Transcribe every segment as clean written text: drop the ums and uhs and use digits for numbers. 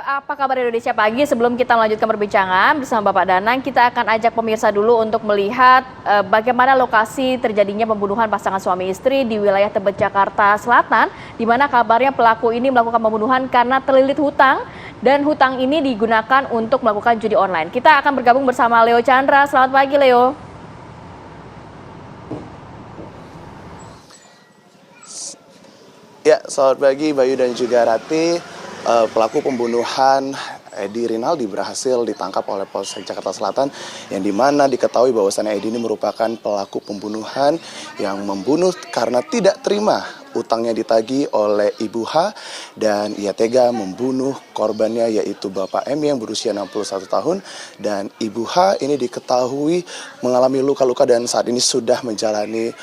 apa kabar Indonesia Pagi? Sebelum kita melanjutkan perbincangan bersama Bapak Danang, kita akan ajak pemirsa dulu untuk melihat bagaimana lokasi terjadinya pembunuhan pasangan suami istri di wilayah Tebet, Jakarta Selatan, di mana kabarnya pelaku ini melakukan pembunuhan karena terlilit hutang, dan hutang ini digunakan untuk melakukan judi online. Kita akan bergabung bersama Leo Chandra. Selamat pagi, Leo. Ya, selamat pagi Bayu dan juga Rati. Pelaku pembunuhan Edi Rinaldi berhasil ditangkap oleh Polsek Jakarta Selatan, yang dimana diketahui bahwasannya Edi ini merupakan pelaku pembunuhan yang membunuh karena tidak terima utangnya ditagih oleh Ibu H, dan ia tega membunuh korbannya yaitu Bapak M yang berusia 61 tahun, dan Ibu H ini diketahui mengalami luka-luka dan saat ini sudah menjalani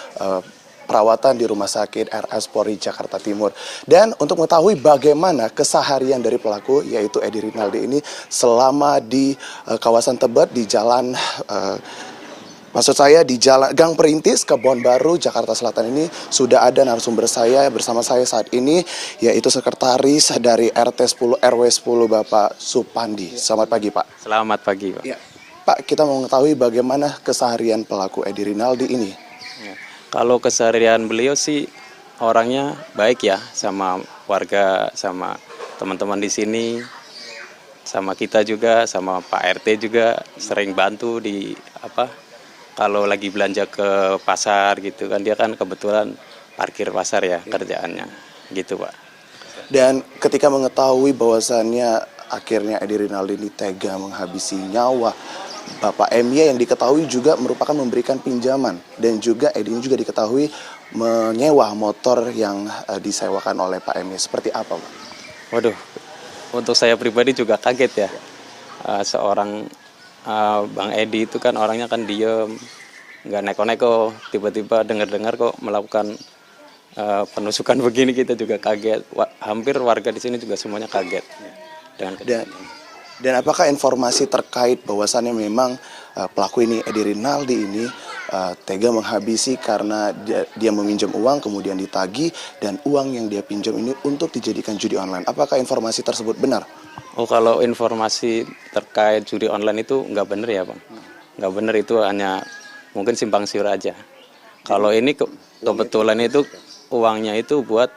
perawatan di Rumah Sakit RS Polri Jakarta Timur. Dan untuk mengetahui bagaimana keseharian dari pelaku yaitu Edi Rinaldi ini selama di kawasan Tebet di jalan di Jalan Gang Perintis, Kebon Baru, Jakarta Selatan ini, sudah ada narasumber saya bersama saya saat ini, yaitu Sekretaris dari RT 10 RW 10 Bapak Supandi. Selamat pagi, Pak. Selamat pagi, Pak. Ya, Pak, kita mau mengetahui bagaimana keseharian pelaku Edi Rinaldi ini. Ya. Kalau keseharian beliau sih orangnya baik ya, sama warga, sama teman-teman di sini, sama kita juga, sama Pak RT juga sering bantu di kalau lagi belanja ke pasar gitu kan, dia kan kebetulan parkir pasar ya kerjaannya gitu, Pak. Dan ketika mengetahui bahwasannya akhirnya Edi Rinaldi ini tega menghabisi nyawa Bapak MY yang diketahui juga merupakan memberikan pinjaman, dan juga Edi ini juga diketahui menyewa motor yang disewakan oleh Pak MY. Seperti apa, Pak? Waduh, untuk saya pribadi juga kaget ya. Seorang Bang Edi itu kan orangnya kan diem, nggak neko-neko, tiba-tiba dengar-dengar kok melakukan penusukan begini, kita juga kaget. Hampir warga di sini juga semuanya kaget dengan kejadian. Dan apakah informasi terkait bahwasannya memang pelaku ini, Edi Rinaldi ini, tega menghabisi karena dia meminjam uang, kemudian ditagih, dan uang yang dia pinjam ini untuk dijadikan judi online. Apakah informasi tersebut benar? Oh, kalau informasi terkait judi online itu nggak benar ya, Bang. Nggak benar, itu hanya mungkin simpang siur aja. Kalau ini kebetulan itu uangnya itu buat,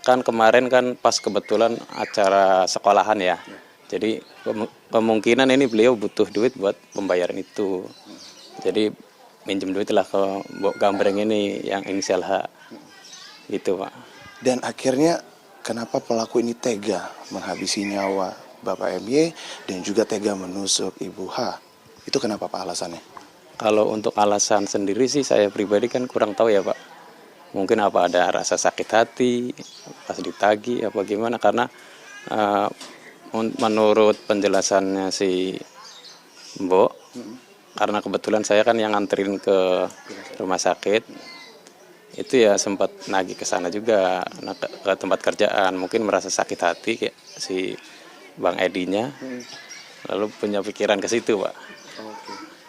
kan kemarin kan pas kebetulan acara sekolahan ya. Jadi kemungkinan ini beliau butuh duit buat pembayaran itu. Jadi minjem duit lah ke Mbok Gambreng ini yang inisial H. Gitu, Pak. Dan akhirnya kenapa pelaku ini tega menghabisi nyawa Bapak MY dan juga tega menusuk Ibu H? Itu kenapa, Pak, alasannya? Kalau untuk alasan sendiri sih saya pribadi kan kurang tahu ya, Pak. Mungkin apa ada rasa sakit hati pas ditagih apa gimana, karena menurut penjelasannya si Mbok, karena kebetulan saya kan yang nganterin ke rumah sakit, itu ya sempat nagih ke sana juga, ke tempat kerjaan, mungkin merasa sakit hati kayak si Bang Edinya, lalu punya pikiran ke situ, Pak.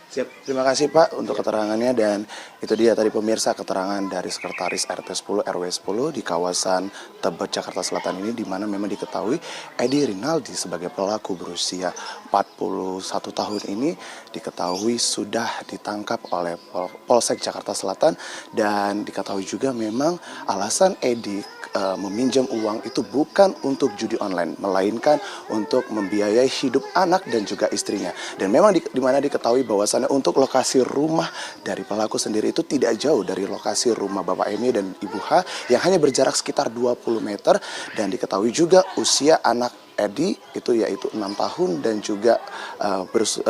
Siap. Terima kasih, Pak, untuk keterangannya. Dan itu dia tadi pemirsa keterangan dari Sekretaris RT 10 RW 10 di kawasan Tebet, Jakarta Selatan ini, di mana memang diketahui Edi Rinaldi sebagai pelaku berusia 41 tahun ini diketahui sudah ditangkap oleh Polsek Jakarta Selatan, dan diketahui juga memang alasan Edi meminjam uang itu bukan untuk judi online, melainkan untuk membiayai hidup anak dan juga istrinya. Dan memang di mana diketahui bahwasannya untuk lokasi rumah dari pelaku sendiri itu tidak jauh dari lokasi rumah Bapak MY dan Ibu H, yang hanya berjarak sekitar 20 meter, dan diketahui juga usia anak Edi itu yaitu 6 tahun dan juga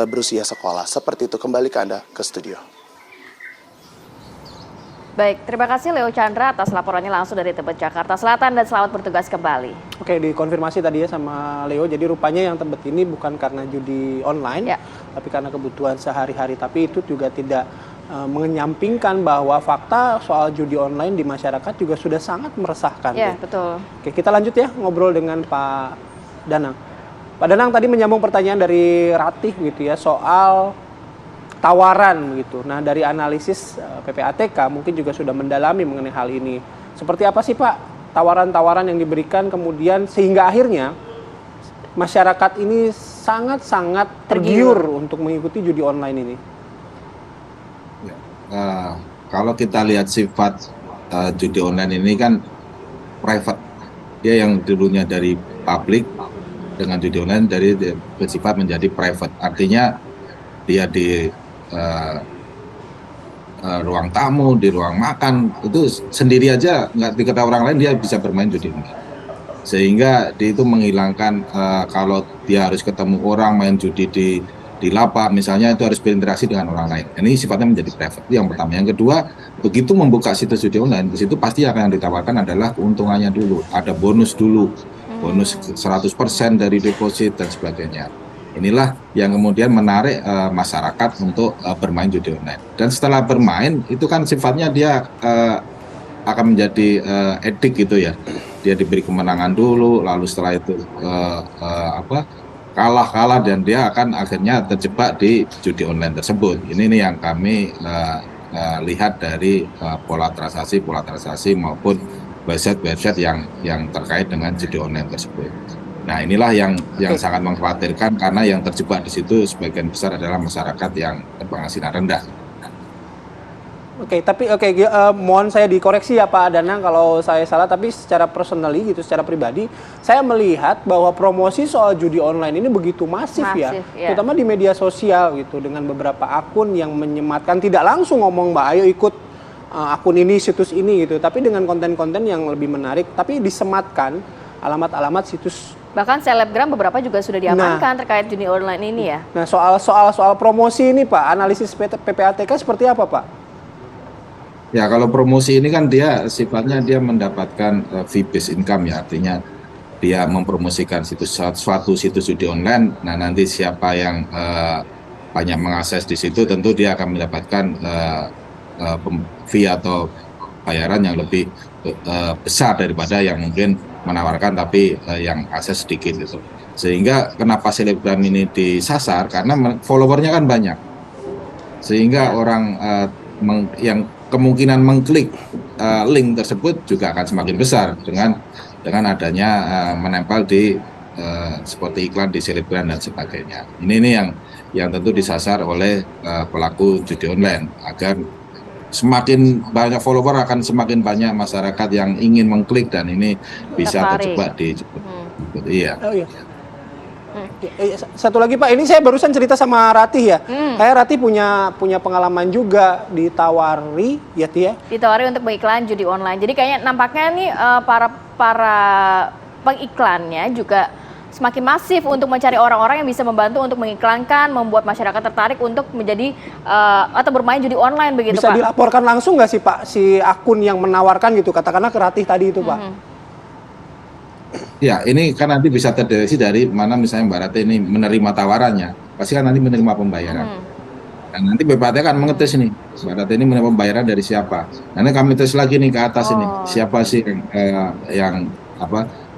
berusia sekolah. Seperti itu. Kembali ke Anda ke studio. Baik, terima kasih Leo Chandra atas laporannya langsung dari Tebet, Jakarta Selatan, dan selamat bertugas kembali. Oke, dikonfirmasi tadi ya sama Leo, jadi rupanya yang Tebet ini bukan karena judi online, tapi karena kebutuhan sehari-hari. Tapi itu juga tidak menyampingkan bahwa fakta soal judi online di masyarakat juga sudah sangat meresahkan. Ya, betul. Oke, kita lanjut ya ngobrol dengan Pak Danang. Pak Danang tadi menyambung pertanyaan dari Ratih gitu ya, soal tawaran gitu. Nah, dari analisis PPATK mungkin juga sudah mendalami mengenai hal ini. Seperti apa sih, Pak, tawaran-tawaran yang diberikan kemudian sehingga akhirnya masyarakat ini sangat-sangat tergiur untuk mengikuti judi online ini? Ya, kalau kita lihat sifat judi online ini kan private, dia yang dulunya dari publik dengan judi online dari bersifat menjadi private, artinya dia di ruang tamu, di ruang makan itu sendiri aja nggak diketahui orang lain dia bisa bermain judi online. Sehingga dia itu menghilangkan kalau dia harus ketemu orang main judi di lapak misalnya, itu harus berinteraksi dengan orang lain. Ini sifatnya menjadi private. Itu yang pertama. Yang kedua, begitu membuka situs judi online, di situ pasti akan yang ditawarkan adalah keuntungannya dulu, ada bonus dulu, bonus 100% dari deposit dan sebagainya. Inilah yang kemudian menarik masyarakat untuk bermain judi online. Dan setelah bermain itu kan sifatnya dia akan menjadi edik gitu ya. Dia diberi kemenangan dulu, lalu setelah itu kalah dan dia akan akhirnya terjebak di judi online tersebut. Ini nih yang kami lihat dari pola transaksi maupun website yang terkait dengan judi online tersebut. Nah, inilah yang sangat mengkhawatirkan karena yang terjebak di situ sebagian besar adalah masyarakat yang berpenghasilan rendah. Mohon saya dikoreksi ya Pak Danang kalau saya salah, tapi secara personally gitu, secara pribadi, saya melihat bahwa promosi soal judi online ini begitu masif ya, terutama di media sosial gitu, dengan beberapa akun yang menyematkan, tidak langsung ngomong Mbak ayo ikut akun ini, situs ini gitu, tapi dengan konten-konten yang lebih menarik, tapi disematkan alamat-alamat situs. Bahkan selebgram beberapa juga sudah diamankan terkait judi online ini ya. Nah, soal promosi ini Pak, analisis PPATK seperti apa Pak? Ya, kalau promosi ini kan dia sifatnya dia mendapatkan fee-based income ya, artinya dia mempromosikan suatu situs judi online. Nah, nanti siapa yang banyak mengakses di situ tentu dia akan mendapatkan fee atau bayaran yang lebih besar daripada yang mungkin menawarkan tapi yang akses sedikit gitu. Sehingga kenapa selebgram ini disasar, karena followernya kan banyak. Sehingga orang yang kemungkinan mengklik link tersebut juga akan semakin besar dengan adanya menempel di seperti iklan di selebgram dan sebagainya. Ini yang tentu disasar oleh pelaku judi online, agar semakin banyak follower akan semakin banyak masyarakat yang ingin mengklik dan ini bisa terjebak di iya. Oh, iya. Satu lagi Pak, ini saya barusan cerita sama Ratih ya. Kayak Ratih punya pengalaman juga ditawari ya Tia. Ditawari untuk mengiklan judi online. Jadi kayaknya nampaknya nih para pengiklannya juga semakin masif untuk mencari orang-orang yang bisa membantu untuk mengiklankan, membuat masyarakat tertarik untuk menjadi atau bermain judi online begitu bisa Pak. Bisa dilaporkan langsung nggak sih Pak si akun yang menawarkan gitu, katakanlah ke Ratih tadi itu Pak? Ya, ini kan nanti bisa terdeteksi dari mana misalnya Mbak Ratih ini menerima tawarannya, pasti kan nanti menerima pembayaran. Dan nanti BPAT kan mengetes nih, Mbak Ratih ini menerima pembayaran dari siapa. Nanti kami tes lagi nih ke atas ini, siapa sih yang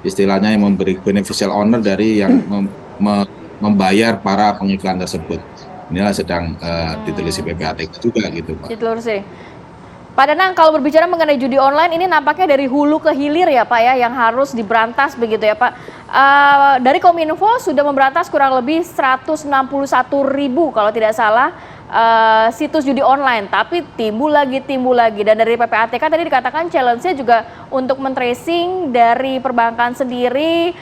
istilahnya yang memberi beneficial owner dari yang membayar para pengiklan tersebut. Inilah sedang diteliti PPATK juga gitu Pak. Ditelusuri. Pak Danang, kalau berbicara mengenai judi online ini nampaknya dari hulu ke hilir ya Pak ya, yang harus diberantas begitu ya Pak. Dari Kominfo sudah memberantas kurang lebih 161.000 kalau tidak salah situs judi online, tapi timbul lagi. Dan dari PPATK tadi dikatakan challenge-nya juga untuk men-tracing dari perbankan sendiri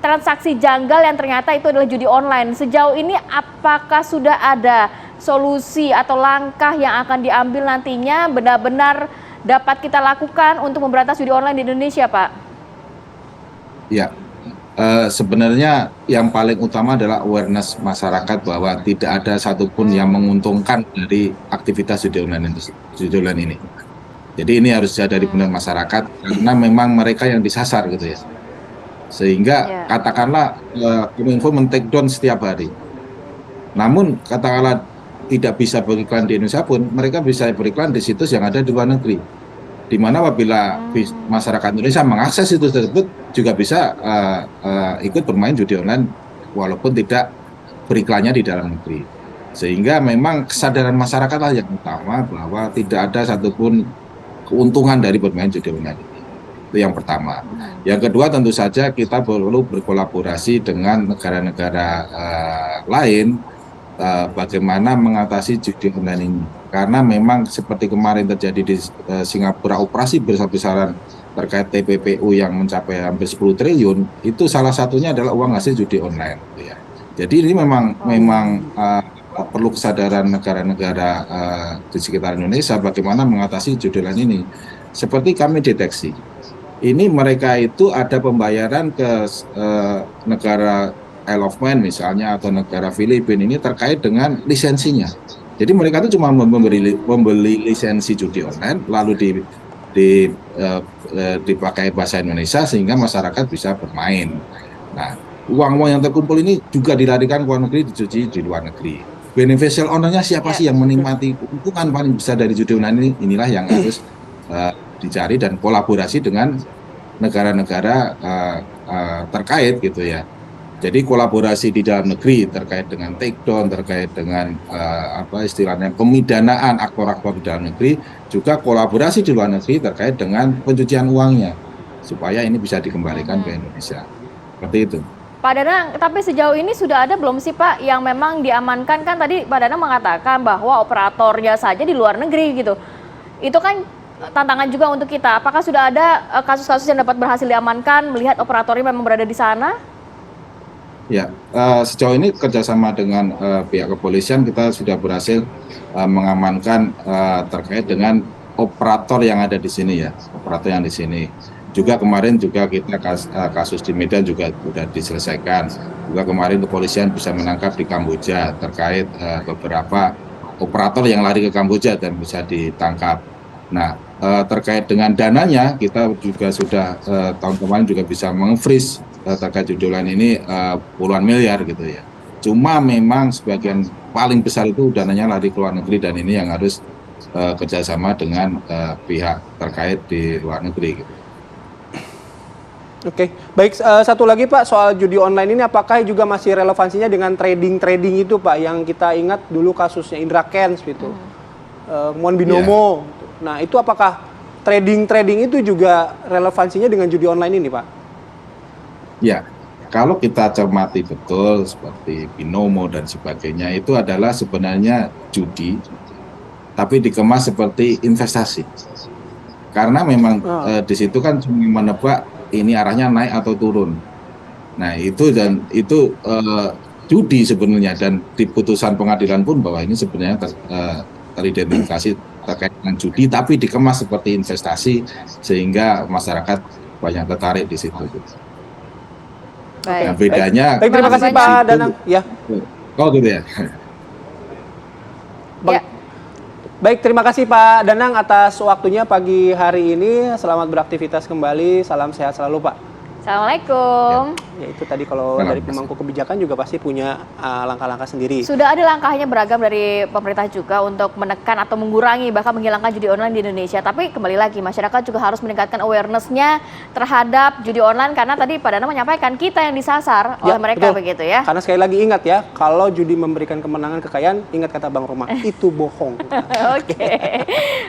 transaksi janggal yang ternyata itu adalah judi online. Sejauh ini apakah sudah ada solusi atau langkah yang akan diambil nantinya benar-benar dapat kita lakukan untuk memberantas judi online di Indonesia, Pak? Ya, sebenarnya yang paling utama adalah awareness masyarakat bahwa tidak ada satupun yang menguntungkan dari aktivitas judi online ini. Jadi ini harus dari benar masyarakat, karena memang mereka yang disasar gitu ya. Sehingga katakanlah Kominfo men-take down setiap hari. Namun katakanlah tidak bisa beriklan di Indonesia pun, mereka bisa beriklan di situs yang ada di luar negeri. Di mana apabila masyarakat Indonesia mengakses situs tersebut juga bisa ikut bermain judi online walaupun tidak beriklannya di dalam negeri. Sehingga memang kesadaran masyarakatlah yang utama bahwa tidak ada satupun keuntungan dari bermain judi online ini. Itu yang pertama. Yang kedua tentu saja kita perlu berkolaborasi dengan negara-negara lain bagaimana mengatasi judi online ini. Karena memang seperti kemarin terjadi di Singapura, operasi besar-besaran terkait TPPU yang mencapai hampir 10 triliun, itu salah satunya adalah uang hasil judi online. Ya. Jadi ini memang perlu kesadaran negara-negara di sekitar Indonesia bagaimana mengatasi judi online ini. Seperti kami deteksi, ini mereka itu ada pembayaran ke negara Isle of Man misalnya atau negara Filipina ini terkait dengan lisensinya. Jadi mereka itu cuma membeli lisensi judi online lalu dipakai bahasa Indonesia sehingga masyarakat bisa bermain. Nah, uang-uang yang terkumpul ini juga dilarikan ke luar negeri, dicuci di luar negeri. Beneficial owner-nya siapa sih yang menikmati keuntungan paling besar dari judi online ini? Inilah yang harus dicari dan kolaborasi dengan negara-negara terkait gitu ya. Jadi kolaborasi di dalam negeri terkait dengan takedown, terkait dengan istilahnya pemidanaan aktor-aktor di dalam negeri, juga kolaborasi di luar negeri terkait dengan pencucian uangnya supaya ini bisa dikembalikan ke Indonesia. Seperti itu. Pak Danang, tapi sejauh ini sudah ada belum sih Pak yang memang diamankan? Kan tadi Pak Danang mengatakan bahwa operatornya saja di luar negeri gitu. Itu kan tantangan juga untuk kita. Apakah sudah ada kasus-kasus yang dapat berhasil diamankan melihat operatornya memang berada di sana? Ya, sejauh ini kerjasama dengan pihak kepolisian kita sudah berhasil mengamankan terkait dengan operator yang ada di sini ya, operator yang di sini. Juga kemarin juga kita kasus di Medan juga sudah diselesaikan. Juga kemarin kepolisian bisa menangkap di Kamboja terkait beberapa operator yang lari ke Kamboja dan bisa ditangkap. Nah, terkait dengan dananya kita juga sudah tahun kemarin juga bisa meng-freeze terkait judi online ini puluhan miliar gitu ya. Cuma memang sebagian paling besar itu dananya lari ke luar negeri dan ini yang harus kerjasama dengan pihak terkait di luar negeri gitu. Oke, baik, satu lagi Pak soal judi online ini apakah juga masih relevansinya dengan trading itu Pak yang kita ingat dulu kasusnya Indra Kents gitu, kemudian Binomo. Nah itu apakah trading itu juga relevansinya dengan judi online ini Pak? Ya, kalau kita cermati betul seperti Binomo dan sebagainya itu adalah sebenarnya judi, tapi dikemas seperti investasi. Karena memang di situ kan cuma menebak ini arahnya naik atau turun. Nah itu judi sebenarnya dan di putusan pengadilan pun bahwa ini sebenarnya teridentifikasi terkait dengan judi, tapi dikemas seperti investasi sehingga masyarakat banyak tertarik di situ. Baik. Nah, bedanya. Baik, terima kasih Pak Danang. Ya. Oh gitu ya. Ya. Baik, terima kasih Pak Danang atas waktunya pagi hari ini. Selamat beraktivitas kembali. Salam sehat selalu Pak. Assalamualaikum. Ya itu tadi kalau dari pemangku kebijakan juga pasti punya langkah-langkah sendiri. Sudah ada langkahnya beragam dari pemerintah juga untuk menekan atau mengurangi bahkan menghilangkan judi online di Indonesia. Tapi kembali lagi masyarakat juga harus meningkatkan awareness-nya terhadap judi online karena tadi Pak Danang menyampaikan kita yang disasar oleh mereka betul. begitu ya. Karena sekali lagi ingat ya, kalau judi memberikan kemenangan kekayaan, ingat kata Bang Roma, itu bohong. Oke.